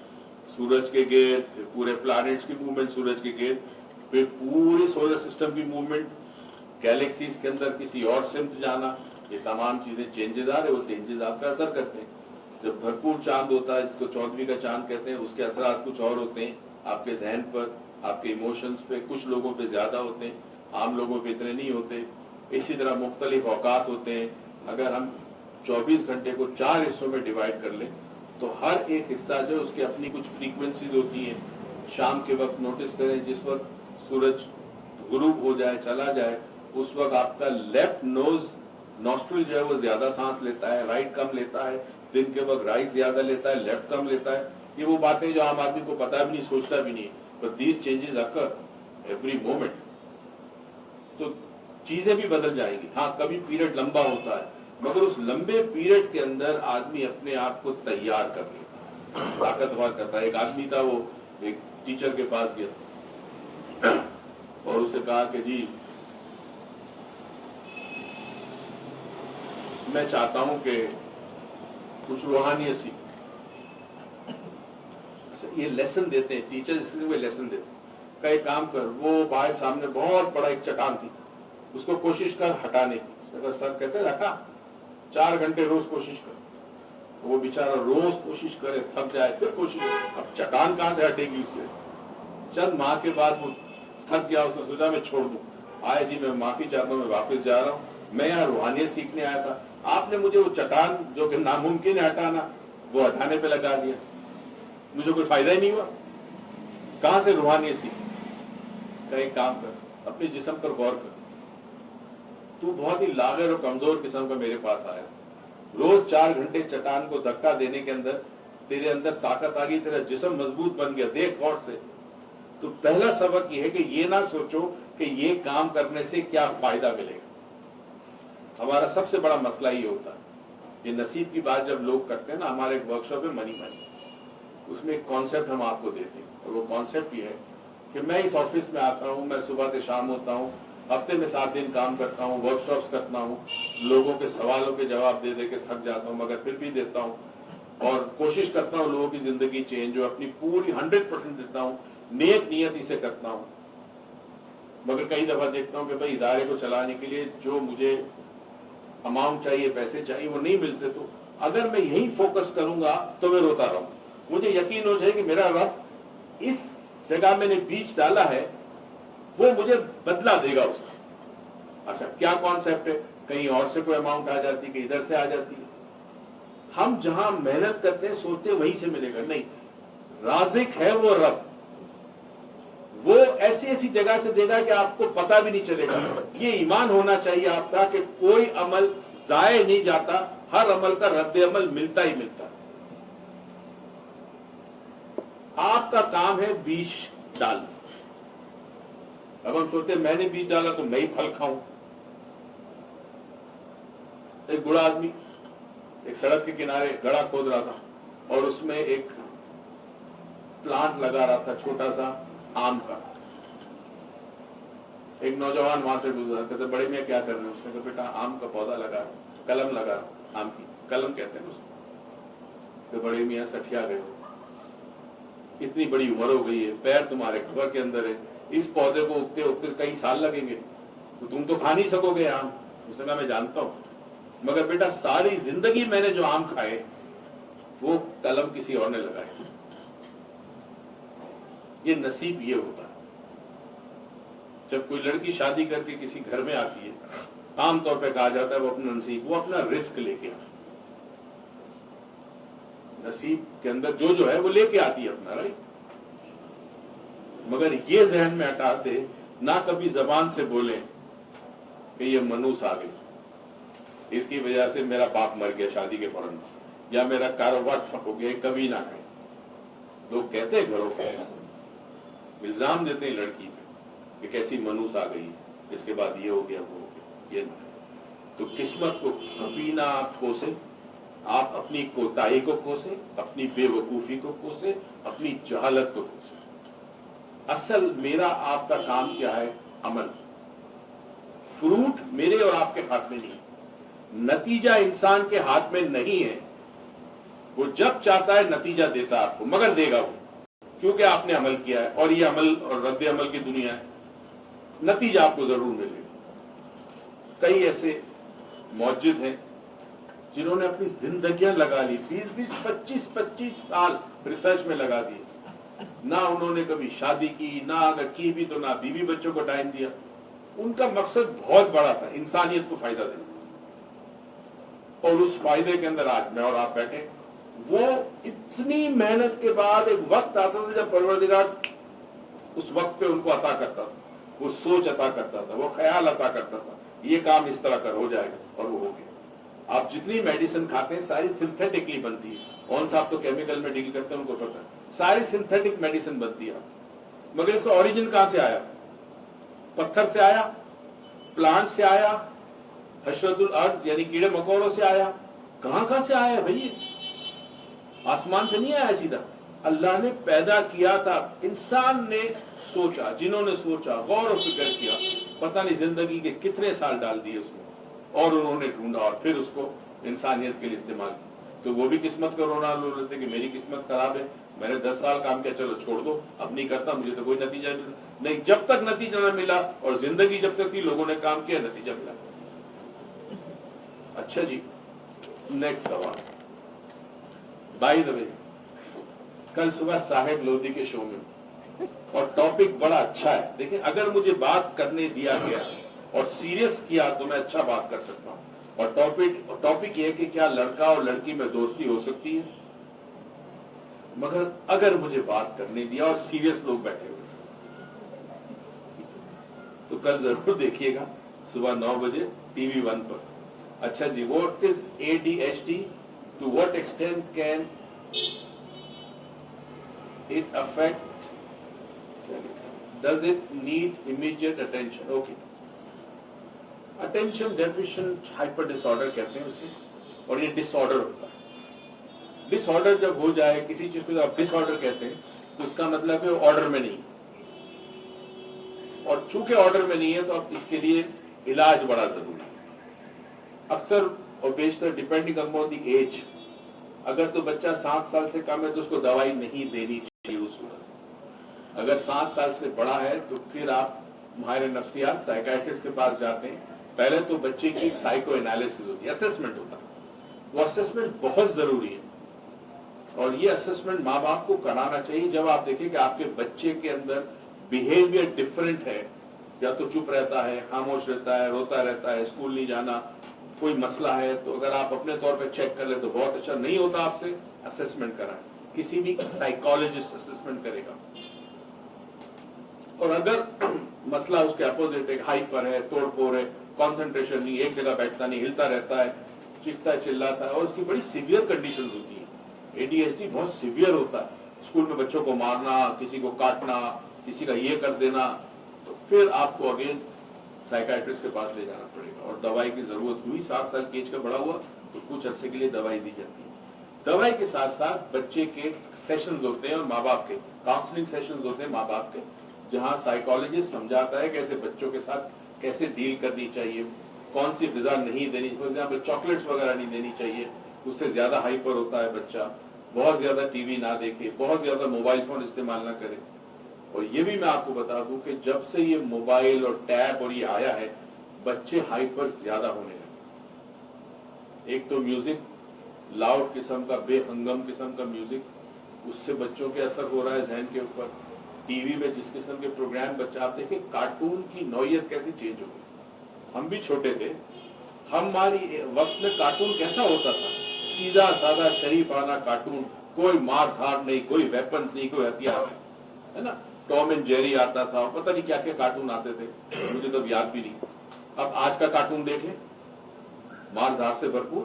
سورج کے گرد، پورے پلانٹس کی موومنٹ سورج کے گرد، پھر پورے سولر سسٹم کی موومنٹ، گیلیکسیز کے اندر کسی اور سمت جانا، یہ تمام چیزیں چینجز آ رہے، وہ چینجز آپ کا اثر کرتے ہیں. جب بھرپور چاند ہوتا ہے، جس کو 14ویں کا چاند کہتے ہیں، اس کے اثرات کچھ اور ہوتے ہیں آپ کے ذہن پر، آپ کے ایموشنز پہ. کچھ لوگوں پہ زیادہ ہوتے ہیں، عام لوگوں پہ اتنے نہیں ہوتے. اسی طرح مختلف اوقات ہوتے ہیں. اگر ہم 24 گھنٹے کو 4 حصوں میں ڈیوائڈ کر لیں تو ہر ایک حصہ جو اس کی اپنی کچھ فریکوینسیز ہوتی ہیں. شام کے وقت نوٹس کریں جس وقت سورج غروب ہو جائے چلا جائے اس وقت آپ کا لیفٹ نوسٹرل جو ہے وہ زیادہ سانس لیتا ہے, رائٹ کم لیتا ہے. دن کے وقت رائٹ زیادہ لیتا ہے, لیفٹ کم لیتا ہے. یہ وہ باتیں جو عام آدمی کو پتا بھی نہیں, سوچتا بھی نہیں, but these changes occur every moment. تو چیزیں بھی بدل جائیں گی. ہاں کبھی پیریڈ لمبا ہوتا ہے مگر اس لمبے پیریڈ کے اندر آدمی اپنے آپ کو تیار کر لیتا ہے, طاقتور کرتا ہے. ایک آدمی تھا, وہ ایک ٹیچر کے پاس گیا اور اسے کہا کہ جی میں چاہتا ہوں کہ کچھ روحانیت سیکھ. یہ لیسن دیتے ہیں ٹیچر, اس سے وہ لیسن دیتے ہیں کہ ایک کام کر. وہ باہر سامنے بہت بڑا ایک چٹان تھی, اس کو کوشش کر ہٹانے کی. سر کہتے ہیں ہٹا, 4 گھنٹے روز کوشش کر. وہ بیچارہ روز کوشش کرے, تھک جائے, پھر کوشش. اب چٹان کہاں سے ہٹے گی اس سے؟ چند ماہ کے بعد وہ تھک گیا, اس نے سوچا میں چھوڑ دوں. آئے جی میں معافی چاہتا ہوں, میں واپس جا رہا ہوں, میں یہاں روحانیت سیکھنے آیا تھا. آپ نے مجھے وہ چٹان جو کہ ناممکن ہے ہٹانا, وہ ہٹانے پہ لگا دیا, مجھے کوئی فائدہ ہی نہیں ہوا. کہاں سے روحانیت سیکھ؟ کہ ایک کام کر, اپنے جسم پر غور کر. تو بہت ہی لاغر اور کمزور قسم کا میرے پاس آیا, روز 4 گھنٹے چٹان کو دھکا دینے کے اندر تیرے اندر طاقت آ گئی, تیرا جسم مضبوط بن گیا. دیکھ غور سے. تو پہلا سبق یہ ہے کہ یہ نہ سوچو کہ یہ کام کرنے سے کیا فائدہ ملے گا. ہمارا سب سے بڑا مسئلہ یہ ہوتا ہے. یہ نصیب کی بات جب لوگ کرتے ہیں نا, ہمارے ایک ورکشاپ ہے منی, اس میں ایک کانسیپٹ ہم آپ کو دیتے ہیں, اور وہ کانسیپٹ یہ ہے کہ میں اس آفس میں آتا ہوں, میں صبح سے شام ہوتا ہوں, ہفتے میں 7 دن کام کرتا ہوں, ورکشاپس کرتا ہوں, لوگوں کے سوالوں کے جواب دے دے کے تھک جاتا ہوں, مگر پھر بھی دیتا ہوں, اور کوشش کرتا ہوں لوگوں کی زندگی چینج ہو, اپنی پوری 100% دیتا ہوں, نیک نیتی سے کرتا ہوں. مگر کئی دفعہ دیکھتا ہوں کہ بھائی ادارے کو چلانے کے لیے جو مجھے اماؤنٹ چاہیے, پیسے چاہیے, وہ نہیں ملتے. تو اگر میں یہی فوکس کروں گا تو میں روتا رہوں. مجھے یقین ہو جائے کہ میرا رب اس جگہ میں نے بیج ڈالا ہے, وہ مجھے بدلا دے گا اس کا. اچھا کیا کانسیپٹ ہے؟ کہیں اور سے کوئی اماؤنٹ آ جاتی, کہ ادھر سے آ جاتی ہے. ہم جہاں محنت کرتے ہیں سوچتے ہیں وہیں سے ملے گا. نہیں, رازق ہے وہ رب, وہ ایسی ایسی جگہ سے دے گا کہ آپ کو پتہ بھی نہیں چلے گا. یہ ایمان ہونا چاہیے آپ کا کہ کوئی عمل ضائع نہیں جاتا, ہر عمل کا رد عمل ملتا ہی ملتا. آپ کا کام ہے بیج ڈالنا. اب ہم سوچتے ہیں میں نے بیج ڈالا تو میں ہی پھل کھاؤں. ایک بوڑھا آدمی ایک سڑک کے کنارے گڑھا کھود رہا تھا, اور اس میں ایک پلانٹ لگا رہا تھا چھوٹا سا آم کا. ایک نوجوان وہاں سے گزرا, کہتے بڑے میاں کیا کر رہے ہیں؟ اس نے کہا بیٹا آم کا پودا لگا, قلم لگا, آم کی قلم کہتے ہیں اس کو. کہ بڑے میاں سٹیا گئے ہو, اتنی بڑی عمر ہو گئی ہے, پیر تمہارے قبر کے اندر ہے, اس پودے کو اگتے اگتے کئی سال لگیں گے, تو تم تو کھا نہیں سکو گے آم. اس نے کہا میں جانتا ہوں, مگر بیٹا ساری زندگی میں نے جو آم کھائے وہ قلم کسی اور نے لگائے. یہ نصیب یہ ہوتا ہے. جب کوئی لڑکی شادی کر کے کسی گھر میں آتی ہے, عام طور پہ کہا جاتا ہے وہ اپنا نصیب, وہ اپنا رزق لے کے آتی. نصیب کے اندر جو ہے وہ لے کے آتی ہے اپنا, رائٹ. مگر یہ ذہن میں ہٹاتے, نہ کبھی زبان سے بولیں کہ یہ منوس آ گئی, اس کی وجہ سے میرا باپ مر گیا شادی کے فوراً, یا میرا کاروبار ٹھپ ہو گیا. کبھی نہ کہیں. لوگ کہتے ہیں گھروں کے, الزام دیتے ہیں لڑکی پہ کہ کیسی منوس آ گئی, اس کے بعد یہ ہو گیا وہ ہو گیا. یہ نہ. تو قسمت کو کبھی نہ آپ کوسیں, آپ اپنی کوتاہی کو کوسیں, اپنی بے وقوفی کو کوسیں, اپنی جہالت کو کوسیں. اصل میرا آپ کا کام کیا ہے؟ عمل. فروٹ میرے اور آپ کے ہاتھ میں نہیں, نتیجہ انسان کے ہاتھ میں نہیں ہے. وہ جب چاہتا ہے نتیجہ دیتا آپ کو, مگر دے گا وہ, کیونکہ آپ نے عمل کیا ہے, اور یہ عمل اور رد عمل کی دنیا ہے. نتیجہ آپ کو ضرور ملے گا. کئی ایسے موجد ہیں جنہوں نے اپنی زندگیاں لگا لی, 20-25 سال ریسرچ میں لگا دی, نہ انہوں نے کبھی شادی کی, نہ اگر کی بھی تو نہ بیوی بچوں کو ٹائم دیا. ان کا مقصد بہت بڑا تھا, انسانیت کو فائدہ دینا. اور اس فائدے کے اندر آج میں اور آپ بیٹھے, وہ اتنی محنت کے بعد ایک وقت آتا تھا جب پروردگار اس وقت پہ ان کو عطا کرتا تھا، وہ سوچ عطا کرتا تھا، وہ خیال عطا کرتا تھا، یہ کام اس طرح کر ہو جائے گا، اور وہ ہو گیا۔ آپ جتنی میڈیسن کھاتے ہیں ساری سنتھیٹکلی بنتی ہے، کون صاحب تو کیمیکل میں ڈیل کرتے ہیں ان کو پتہ ہے، ساری سنتھیٹک میڈیسن بنتی ہے، مگر اس کا اوریجن کہاں سے آیا؟ پتھر سے آیا، پلانٹ سے آیا، حشرت الارض یعنی کیڑے مکوڑوں سے آیا، کہاں سے آیا ہے بھائی؟ آسمان سے نہیں آیا سیدھا، اللہ نے پیدا کیا تھا، انسان نے سوچا، جنہوں نے سوچا، غور و فکر کیا، پتہ نہیں زندگی کے کتنے سال ڈال دیے اس میں، اور انہوں نے ڈھونڈا اور پھر اس کو انسانیت کے لیے استعمال کیا۔ تو وہ بھی قسمت کا رونا رو رہے تھے کہ میری قسمت خراب ہے، میں نے 10 سال کام کیا، چلو چھوڑ دو، اب نہیں کرتا، مجھے تو کوئی نتیجہ نہیں۔ جب تک نتیجہ نہ ملا، اور زندگی جب تک تھی لوگوں نے کام کیا، نتیجہ ملا۔ اچھا جی، نیکسٹ سوال۔ بائی دا وے، کل صبح صاحب لودھی کے شو میں، اور ٹاپک بڑا اچھا ہے، دیکھیں اگر مجھے بات کرنے دیا گیا اور سیریس کیا تو میں اچھا بات کر سکتا ہوں، اور ٹاپک یہ ہے کہ کیا لڑکا اور لڑکی میں دوستی ہو سکتی ہے، مگر اگر مجھے بات کرنے دیا اور سیریس لوگ بیٹھے ہوئے تو کل ضرور دیکھیے گا صبح 9 بجے ٹی وی 1 پر۔ اچھا جی، what is ADHD? To what extent can it affect? Does it need immediate attention? Okay. Attention deficient hyper disorder کہتے ہیں اسے، اور یہ ڈس آرڈر ہوتا ہے۔ ڈس آرڈر جب ہو جائے کسی چیز کو آپ ڈس آرڈر کہتے ہیں تو اس کا مطلب ہے آرڈر میں نہیں، اور چونکہ آرڈر میں نہیں ہے تو اب اس کے لیے علاج بڑا ضروری ہے۔ اکثر اور بیشتر ڈیپینڈنگ اپون دی ایج، اگر تو بچہ 7 سال سے کم ہے تو اس کو دوائی نہیں دینی چاہیے اس وقت، اگر 7 سال سے بڑا ہے تو پھر آپ ماہر نفسیات سائیکیٹرسٹ کے پاس جاتے ہیں۔ پہلے تو بچے کی سائیکو انالیسس ہوتی ہے، اسسمنٹ ہوتا ہے، وہ اسسمنٹ بہت ضروری ہے، اور یہ اسسمنٹ ماں باپ کو کرانا چاہیے جب آپ دیکھیں کہ آپ کے بچے کے اندر بیہیویئر ڈفرنٹ ہے، یا تو چپ رہتا ہے، خاموش رہتا ہے، روتا رہتا ہے، اسکول نہیں جانا، کوئی مسئلہ ہے، تو اگر آپ اپنے طور پہ چیک کر لیں تو بہت اچھا، نہیں ہوتا آپ سے اسسمنٹ کرائیں، کسی بھی سائیکالوجسٹ اسسمنٹ کرے گا۔ اور اگر مسئلہ اس کے اپوزٹ ہے، ہائپر ہے، توڑ پھوڑ ہے، کانسنٹریشن نہیں، ایک جگہ بیٹھتا نہیں، ہلتا رہتا ہے، چیختا ہے، چلاتا ہے، اور اس کی بڑی سیویئر کنڈیشنز ہوتی ہیں، ADHD بہت سیویئر ہوتا ہے، اسکول میں بچوں کو مارنا، کسی کو کاٹنا، کسی کا یہ کر دینا، تو پھر آپ کو اگین سائیکیٹرسٹ کے پاس لے جانا پڑے گا، اور دوائی کی ضرورت ہوئی، 7 سال کی ایج کا بڑا ہوا تو کچھ عرصے کے لیے دوائی دی جاتی ہے۔ دوائی کے ساتھ ساتھ بچے کے سیشنز ہوتے ہیں، اور ماں باپ کے کاؤنسلنگ سیشنز ہوتے ہیں ماں باپ کے، جہاں سائیکالوجسٹ سمجھاتا ہے کیسے بچوں کے ساتھ کیسے ڈیل کرنی چاہیے، کون سی غذا نہیں دینی، فار ایگزامپل چاکلیٹس وغیرہ نہیں دینی چاہیے، اس سے زیادہ ہائپر ہوتا ہے بچہ، بہت زیادہ ٹی وی نہ دیکھے، بہت زیادہ موبائل فون استعمال نہ کرے۔ اور یہ بھی میں آپ کو بتا دوں کہ جب سے یہ موبائل اور ٹیب اور یہ آیا ہے، بچے ہائپر زیادہ ہونے لگے۔ ایک تو میوزک، لاؤڈ قسم کا، بے ہنگم قسم کا میوزک، اس سے بچوں کے اثر ہو رہا ہے ذہن کے اوپر۔ ٹی وی میں جس قسم کے پروگرام بچہ، آپ دیکھیں کارٹون کی نوعیت کیسے چینج ہو گئی۔ ہم بھی چھوٹے تھے، ہماری وقت میں کارٹون کیسا ہوتا تھا؟ سیدھا سادہ شریفانہ کارٹون، کوئی مار دھاڑ نہیں، کوئی ویپنز نہیں، کوئی ہتھیار نہیں، ہے نا؟ ٹام اینڈ جیری آتا تھا، پتہ نہیں کیا کیا کارٹون آتے تھے، مجھے تو یاد بھی نہیں۔ اب آج کا کارٹون دیکھیں، مار دھاڑ سے بھرپور،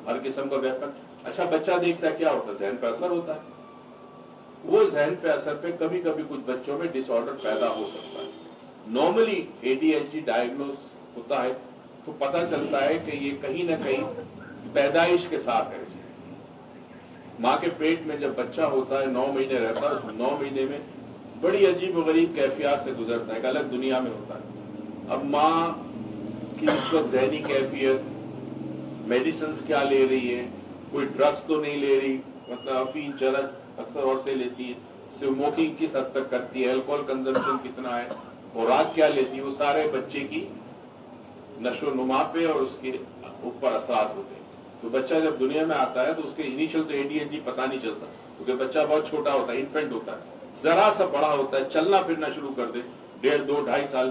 ہر قسم کا ویپن۔ اچھا بچہ دیکھتا ہے، کیا ہوتا ہے؟ ذہن پہ اثر ہوتا ہے۔ وہ ذہن پہ اثر پہ کبھی کبھی کچھ بچوں میں ڈس آرڈر پیدا ہو سکتا ہے۔ نارملی ADHD ڈائگنوز ہوتا ہے تو پتہ چلتا ہے کہ یہ کہیں نہ کہیں پیدائش کے ساتھ ہے۔ ماں کے پیٹ میں جب بچہ ہوتا ہے، 9 مہینے رہتا ہے، اس 9 مہینے میں بڑی عجیب و غریب کیفیات سے گزرتا ہے، ایک الگ دنیا میں ہوتا ہے۔ اب ماں کی اس وقت ذہنی کیفیت، میڈیسنز کیا لے رہی ہے، کوئی ڈرگز تو نہیں لے رہی، مطلب افین، چرس اکثر عورتیں لیتی ہیں، اسموکنگ کس حد تک کرتی ہے، الکوہل کنزمپشن کتنا ہے، خوراک کیا لیتی ہے، وہ سارے بچے کی نشو و نما پہ اور اس کے اوپر اثرات ہوتے ہیں۔ تو بچہ جب دنیا میں آتا ہے تو اس کے انیشل تو ADHD پتہ نہیں چلتا، کیونکہ بچہ بہت چھوٹا ہوتا ہے، انفینٹ ہوتا ہے، ذرا سا بڑا ہوتا ہے، چلنا پھرنا شروع کر دے 1.5 2 2.5 سال،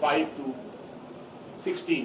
5 to 16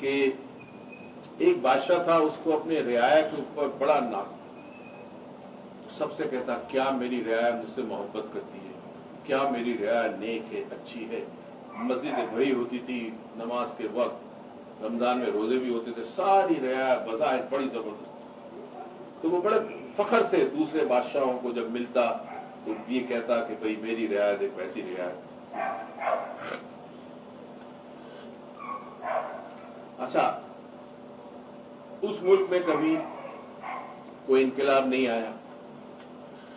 کہ ایک بادشاہ تھا، اس کو اپنے رعایا کے اوپر بڑا ناز، سب سے کہتا کیا میری رعایا مجھ سے محبت کرتی ہے، کیا میری رعایا نیک ہے، اچھی ہے، مسجدیں بھری ہوتی تھی نماز کے وقت، رمضان میں روزے بھی ہوتے تھے، ساری رعایا بظاہر بڑی زبردست. تو وہ بڑے فخر سے دوسرے بادشاہوں کو جب ملتا تو یہ کہتا کہ بھئی میری رعایا ایک ویسی رعایا ہے. اچھا، اس ملک میں کبھی کوئی انقلاب نہیں آیا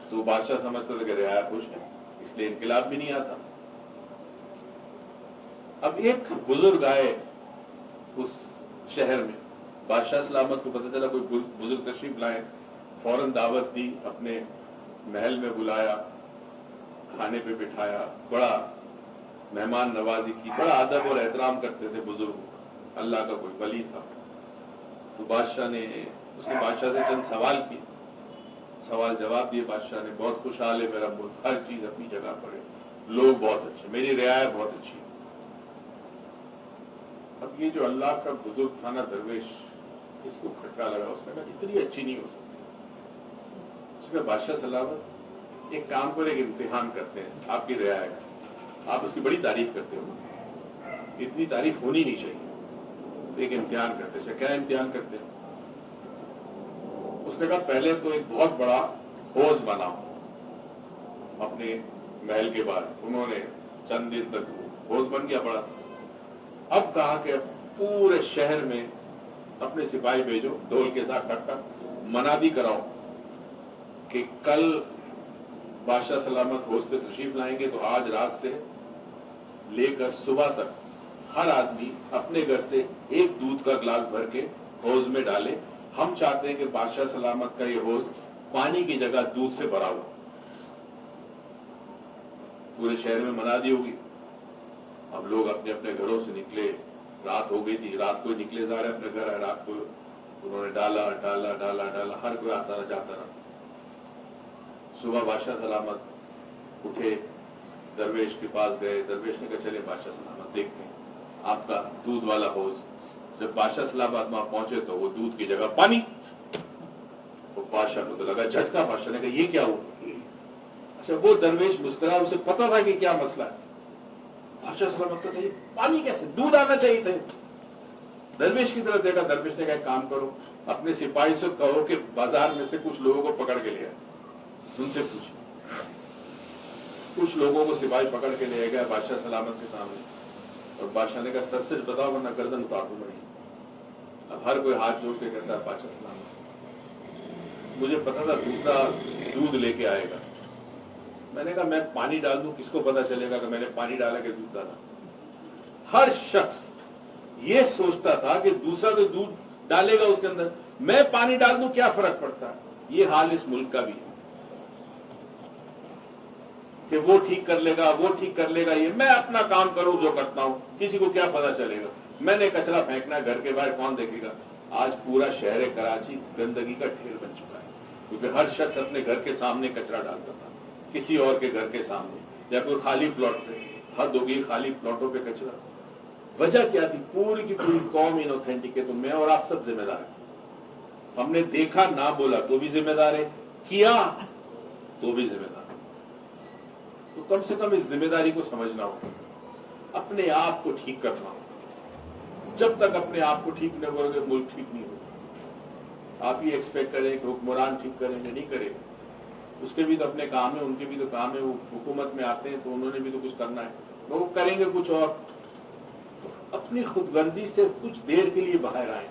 تو بادشاہ سمجھتا تھا کہ رعایا خوش ہے، اس لیے انقلاب بھی نہیں آتا. اب ایک بزرگ آئے اس شہر میں، بادشاہ سلامت کو پتہ چلا کوئی بزرگ تشریف لائے، فوراً دعوت دی، اپنے محل میں بلایا، کھانے پہ بٹھایا، بڑا مہمان نوازی کی، بڑا ادب اور احترام کرتے تھے بزرگوں کا، اللہ کا کوئی ولی تھا. تو بادشاہ نے اس نے بادشاہ سے چند سوال کیے، سوال جواب دیے. بادشاہ نے بہت خوشحال ہے میرا ملک، ہر چیز اپنی جگہ پر ہے، لوگ بہت اچھے، میری رعایا بہت اچھی ہے. اب یہ جو اللہ کا بزرگ تھا نا درویش، اس کو کھٹکا لگا، اس نے کہا اتنی اچھی نہیں ہو سکتی. اس نے کہا بادشاہ سلامت ایک کام پر ایک امتحان کرتے ہیں آپ کی رعایا کا، آپ اس کی بڑی تعریف کرتے ہو، اتنی تعریف ہونی نہیں چاہیے، ایک امتحان کرتے ہیں. کیا امتحان کرتے ہیں؟ اس نے کہا پہلے تو ایک بہت بڑا حوض بناؤ اپنے محل کے باہر. انہوں نے چند دن تک حوض بن گیا بڑا سا. اب کہا کہ پورے شہر میں اپنے سپاہی بھیجو ڈھول کے ساتھ ٹک ٹک، منادی کراؤ کہ کل بادشاہ سلامت حوض پہ تشریف لائیں گے تو آج رات سے لے کر صبح تک ہر آدمی اپنے گھر سے ایک دودھ کا گلاس بھر کے حوض میں ڈالے. ہم چاہتے ہیں کہ بادشاہ سلامت کا یہ حوض پانی کی جگہ دودھ سے بھرا ہو. پورے شہر میں منادی ہوگی. اب لوگ اپنے اپنے گھروں سے نکلے، رات ہو گئی تھی، رات کو نکلے جا رہے اپنے گھر، رات کو انہوں نے ڈالا ڈالا ڈالا ڈالا، ہر کوئی آتا رہا جاتا رہا. صبح بادشاہ سلامت اٹھے، درویش کے پاس گئے. درویش نے کہا چلے بادشاہ سلامت دیکھتے ہیں آپ کا دودھ والا حوض. جب بادشاہ سلامت وہاں پہنچے تو وہ دودھ کی جگہ پانی. وہ بادشاہ کو تو لگا جھٹکا. بادشاہ نے کہا یہ کیا ہوا؟ اچھا، وہ درویش مسکرا، اسے پتا تھا کہ کیا مسئلہ ہے. بادشاہ سلامت کہتا ہے پانی کیسے، دودھ آنا چاہیے تھا. درویش کی طرف دیکھا. درویش نے کہا ایک کام کرو، اپنے سپاہی سے کہو کہ بازار میں سے کچھ لوگوں کو پکڑ کے لے آئے، ان سے پوچھے. کچھ لوگوں کو سپاہی پکڑ کے لے گیا بادشاہ سلامت کے سامنے، اور بادشاہ نے کہا سچ سچ بتاؤ ورنہ گردن اتار دوں گا. اب ہر کوئی ہاتھ جوڑ کے کہتا ہے بادشاہ سلامت مجھے پتا تھا دوسرا دودھ لے کے آئے گا. میں نے کہا میں پانی ڈال دوں، کس کو پتا چلے گا کہ میں نے پانی ڈالا کہ دودھ ڈالا. ہر شخص یہ سوچتا تھا کہ دوسرا تو دودھ ڈالے گا اس کے اندر، میں پانی ڈال دوں کیا فرق پڑتا ہے. یہ حال اس ملک کا بھی ہے کہ وہ ٹھیک کر لے گا، وہ ٹھیک کر لے گا، یہ میں اپنا کام کروں جو کرتا ہوں، کسی کو کیا پتا چلے گا. میں نے کچرا پھینکنا ہے گھر کے باہر، کون دیکھے گا. آج پورا شہر کراچی گندگی کا ڈھیر بن چکا ہے، کیونکہ ہر شخص اپنے گھر کے سامنے کچرا ڈالتا تھا، کسی اور کے گھر کے سامنے، یا کوئی خالی پلاٹ پہ. حد ہوگی خالی پلاٹوں پہ کچرا. وجہ کیا تھی؟ پوری کی پوری قوم انوتھینٹک ہے. تو میں اور آپ سب ذمہ دار ہیں. ہم نے دیکھا نہ بولا تو بھی ذمہ دار ہے، کیا تو بھی ذمہ دار. تو کم سے کم اس ذمہ داری کو سمجھنا ہوگا، اپنے آپ کو ٹھیک کرنا ہوگا. جب تک اپنے آپ کو ٹھیک نہ کرو گے ملک ٹھیک نہیں ہوگا. آپ ہی ایکسپیکٹ کریں کہ حکمران ٹھیک کریں گے، نہیں کرے گا. اس کے بھی تو اپنے کام ہے، ان کے بھی تو کام ہے. وہ حکومت میں آتے ہیں تو انہوں نے بھی تو کچھ کرنا ہے، وہ کریں گے کچھ اور. اپنی خود غرضی سے کچھ دیر کے لیے باہر آئیں.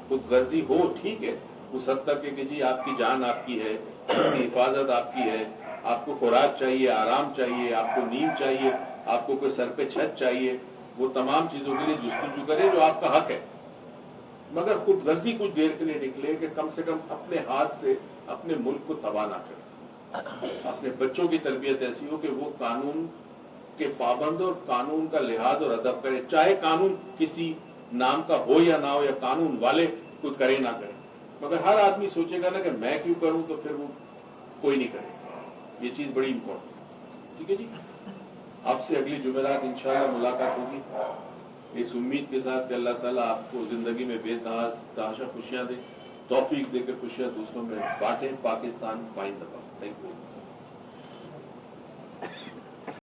خود غرضی ہو ٹھیک ہے اس حد تک کہ جی آپ کی جان آپ کی ہے، آپ کی حفاظت آپ کی ہے، آپ کو خوراک چاہیے، آرام چاہیے، آپ کو نیند چاہیے، آپ کو کوئی سر پہ چھت چاہیے، وہ تمام چیزوں کے لیے جستجو کرے جو آپ کا حق ہے. مگر خود غرضی کچھ دیر کے لیے نکلے کہ کم سے کم اپنے ہاتھ سے اپنے ملک کو تباہ نہ کرے. اپنے بچوں کی تربیت ایسی ہو کہ وہ قانون کے پابند اور قانون کا لحاظ اور ادب کرے، چاہے قانون کسی نام کا ہو یا نہ ہو، یا قانون والے کچھ کرے نہ کرے. مگر ہر آدمی سوچے گا نا کہ میں کیوں کروں، تو پھر وہ کوئی نہیں کرے. یہ چیز بڑی امپورٹنٹ. ٹھیک ہے جی، آپ سے اگلی جمعرات انشاءاللہ ملاقات ہوگی. اس امید کے ساتھ کہ اللہ تعالیٰ آپ کو زندگی میں بے تحاشا خوشیاں دے، توفیق دے کے خوشیاں دوسروں میں بانٹیں. پاکستان پائندہ. Thank you.